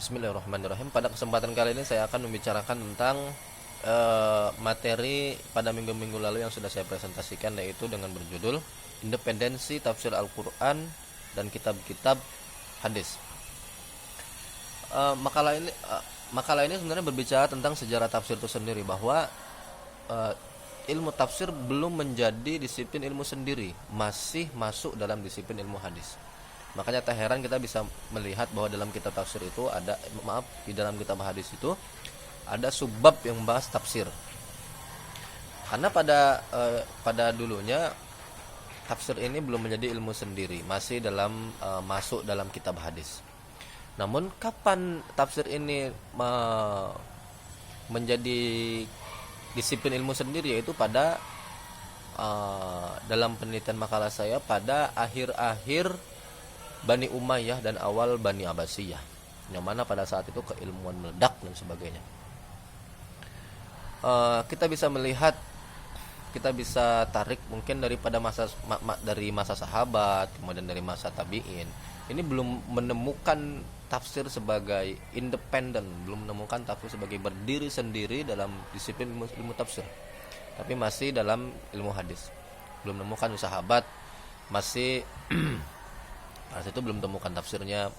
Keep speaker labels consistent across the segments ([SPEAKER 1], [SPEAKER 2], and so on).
[SPEAKER 1] Bismillahirrahmanirrahim. Pada kesempatan kali ini saya akan membicarakan tentang materi pada minggu-minggu lalu yang sudah saya presentasikan, yaitu dengan berjudul Independensi Tafsir Al-Quran dan Kitab-Kitab Hadis. Makalah ini sebenarnya berbicara tentang sejarah tafsir itu sendiri, bahwa ilmu tafsir belum menjadi disiplin ilmu sendiri, masih masuk dalam disiplin ilmu hadis. Makanya tak heran kita bisa melihat bahwa dalam kitab tafsir itu di dalam kitab hadis itu ada subbab yang membahas tafsir. Karena pada dulunya tafsir ini belum menjadi ilmu sendiri, masih masuk dalam kitab hadis. Namun kapan tafsir ini menjadi disiplin ilmu sendiri, yaitu pada dalam penelitian makalah saya pada akhir-akhir Bani Umayyah dan awal Bani Abbasiyah, yang mana pada saat itu keilmuan meledak dan sebagainya. Kita bisa melihat, kita bisa tarik mungkin daripada dari masa sahabat, kemudian dari masa tabi'in. Ini belum menemukan tafsir sebagai independen, belum menemukan tafsir sebagai berdiri sendiri dalam disiplin ilmu tafsir, tapi masih dalam ilmu hadis. Belum menemukan sahabat, masih pada itu belum temukan tafsirnya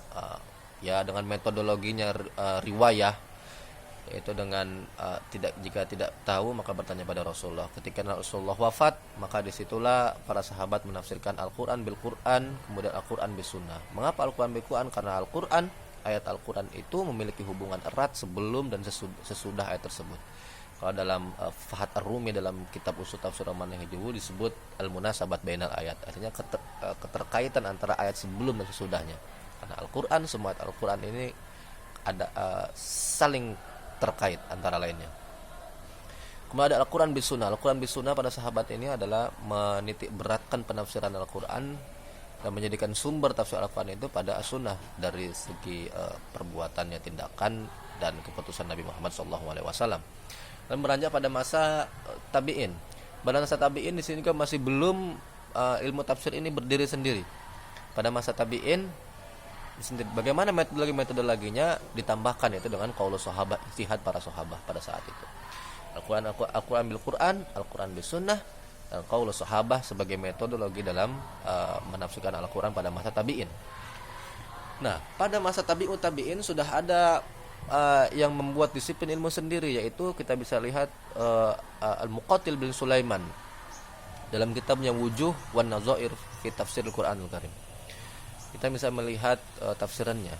[SPEAKER 1] ya dengan metodologinya riwayah, yaitu dengan jika tidak tahu maka bertanya pada Rasulullah. Ketika Rasulullah wafat, maka disitulah para sahabat menafsirkan Al-Quran bil Quran, kemudian Al-Quran bis Sunnah. Mengapa Al-Quran bil Quran? Karena Al-Quran, ayat Al-Quran itu memiliki hubungan erat sebelum dan sesudah ayat tersebut. Kalau dalam Fahad Ar-Rumi dalam kitab Ushul Tafsir Al-Manhajul disebut al-munasabat bainal ayat, artinya keterkaitan antara ayat sebelum dan sesudahnya. Karena Al-Quran, semua ayat Al-Quran ini ada saling terkait antara lainnya. Kemudian ada Al-Quran bis Sunnah. Al-Quran bis Sunnah pada sahabat ini adalah menitik beratkan penafsiran Al-Quran dan menjadikan sumber tafsir Al-Quran itu pada as-sunnah dari segi perbuatannya, tindakan dan keputusan Nabi Muhammad SAW. Dan beranjak pada masa tabi'in. Pada masa tabi'in di sini juga masih belum ilmu tafsir ini berdiri sendiri. Pada masa tabi'in bagaimana metodologinya ditambahkan, yaitu dengan qaulus sahabat, ijtihad para sahabat pada saat itu. Al-Quran bil Quran, Al-Quran bis Sunnah, dan qaulus sahabat sebagai metodologi dalam menafsirkan Al-Quran pada masa tabi'in. Nah, pada masa tabi'in sudah ada yang membuat disiplin ilmu sendiri, yaitu kita bisa lihat Al-Muqatil bin Sulaiman dalam kitabnya Wujuh wan Nazair fi Tafsir Al-Quranul Karim. Kita bisa melihat tafsirannya.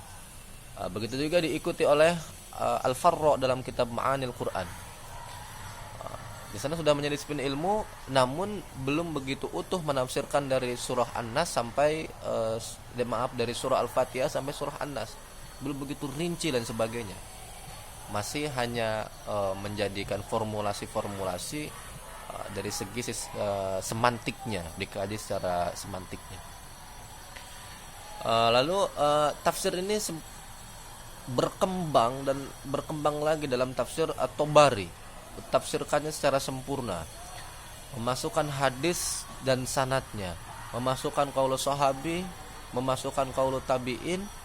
[SPEAKER 1] Begitu juga diikuti oleh Al-Farra dalam kitab Ma'anil Quran. Di sana sudah menjadi disiplin ilmu, namun belum begitu utuh menafsirkan dari surah An-Nas sampai dari surah Al-Fatihah sampai surah An-Nas. Belum begitu rinci dan sebagainya. Masih hanya menjadikan formulasi-formulasi dari segi semantiknya, dikaji secara semantiknya. Lalu tafsir ini berkembang lagi dalam tafsir At-Tabari, tafsirkannya secara sempurna, memasukkan hadis dan sanadnya, memasukkan qaulus sahabi, memasukkan qaulus tabi'in.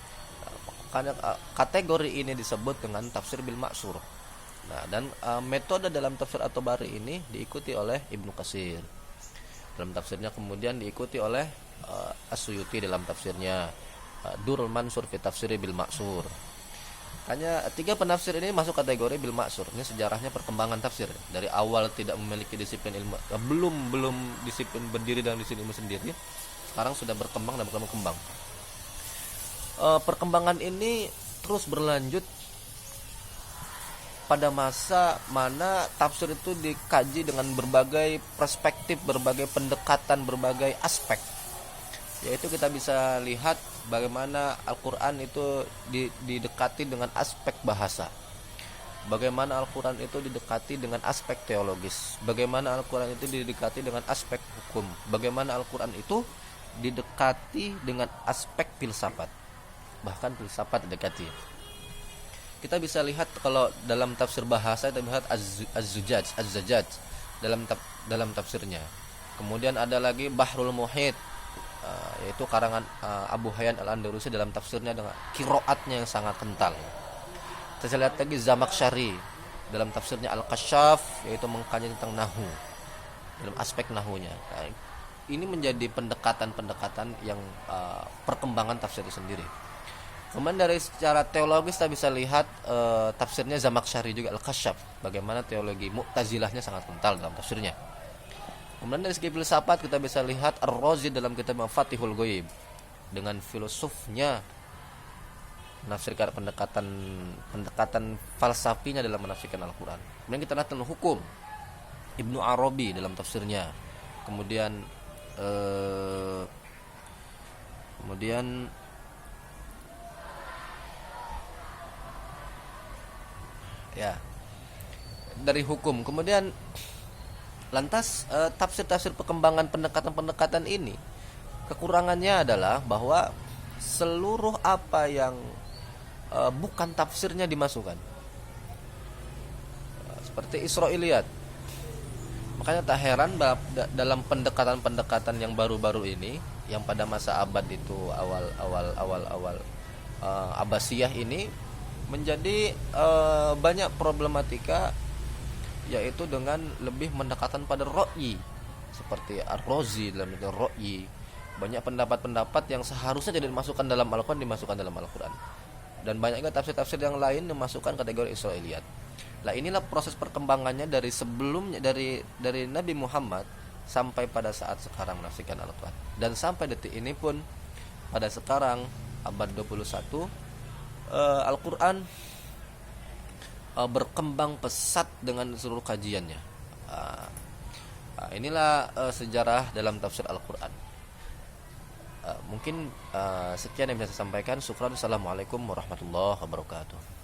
[SPEAKER 1] Karena kategori ini disebut dengan tafsir bil ma'sur. Nah, dan metode dalam tafsir At-Tabari ini diikuti oleh Ibnu Katsir dalam tafsirnya, kemudian diikuti oleh As-Suyuti dalam tafsirnya Durrul Mansur fi Tafsiri bil Ma'sur. Hanya 3 penafsir ini masuk kategori bil ma'sur. Ini sejarahnya perkembangan tafsir. Dari awal tidak memiliki disiplin ilmu, belum disiplin berdiri dalam disiplin ilmu sendiri, sekarang sudah berkembang dan berkembang. Perkembangan ini terus berlanjut pada masa mana tafsir itu dikaji dengan berbagai perspektif, berbagai pendekatan, berbagai aspek. Yaitu kita bisa lihat bagaimana Al-Quran itu didekati dengan aspek bahasa, bagaimana Al-Quran itu didekati dengan aspek teologis, bagaimana Al-Quran itu didekati dengan aspek hukum, bagaimana Al-Quran itu didekati dengan aspek filsafat, bahkan filsafat didekati. Kita bisa lihat kalau dalam tafsir bahasa kita lihat Az-Zajjaj dalam tafsirnya. Kemudian ada lagi Bahrul Muhit, yaitu karangan Abu Hayyan Al-Andalusi dalam tafsirnya dengan qiraatnya yang sangat kental. Kita lihat lagi Zamakhsyari dalam tafsirnya Al-Kasyaf, yaitu mengkaji tentang nahu dalam aspek nahunya. Nah, ini menjadi pendekatan-pendekatan yang perkembangan tafsir itu sendiri. Kemudian dari secara teologis kita bisa lihat tafsirnya Zamakhsyari juga Al-Kasyaf, bagaimana teologi Mu'tazilahnya sangat kental dalam tafsirnya. Kemudian dari segi filsafat kita bisa lihat Ar-Razi dalam kitab Mafatihul Ghaib dengan filosofnya menafsirkan pendekatan falsafinya dalam menafsirkan Al-Quran. Kemudian kita lihat dalam hukum Ibnu Arabi dalam tafsirnya. Kemudian ya dari hukum. Kemudian lantas tafsir-tafsir perkembangan pendekatan-pendekatan ini kekurangannya adalah bahwa seluruh apa yang bukan tafsirnya dimasukkan, seperti Israiliyat. Makanya tak heran dalam pendekatan-pendekatan yang baru-baru ini, yang pada masa abad itu awal Abbasiyah ini menjadi banyak problematika, yaitu dengan lebih mendekatan pada ro'yi, seperti Ar-Razi dalam itu ro'yi. Banyak pendapat-pendapat yang seharusnya tidak dimasukkan dalam Al-Quran dimasukkan dalam Al-Quran, dan banyak juga tafsir-tafsir yang lain dimasukkan kategori Israiliyat. Nah, inilah proses perkembangannya dari sebelumnya, dari Nabi Muhammad sampai pada saat sekarang menafsirkan Al-Quran, dan sampai detik ini pun pada sekarang abad 21 Al-Quran berkembang pesat dengan seluruh kajiannya. Inilah sejarah dalam tafsir Al-Quran. Mungkin sekian yang bisa saya sampaikan. Syukran. Assalamualaikum warahmatullahi wabarakatuh.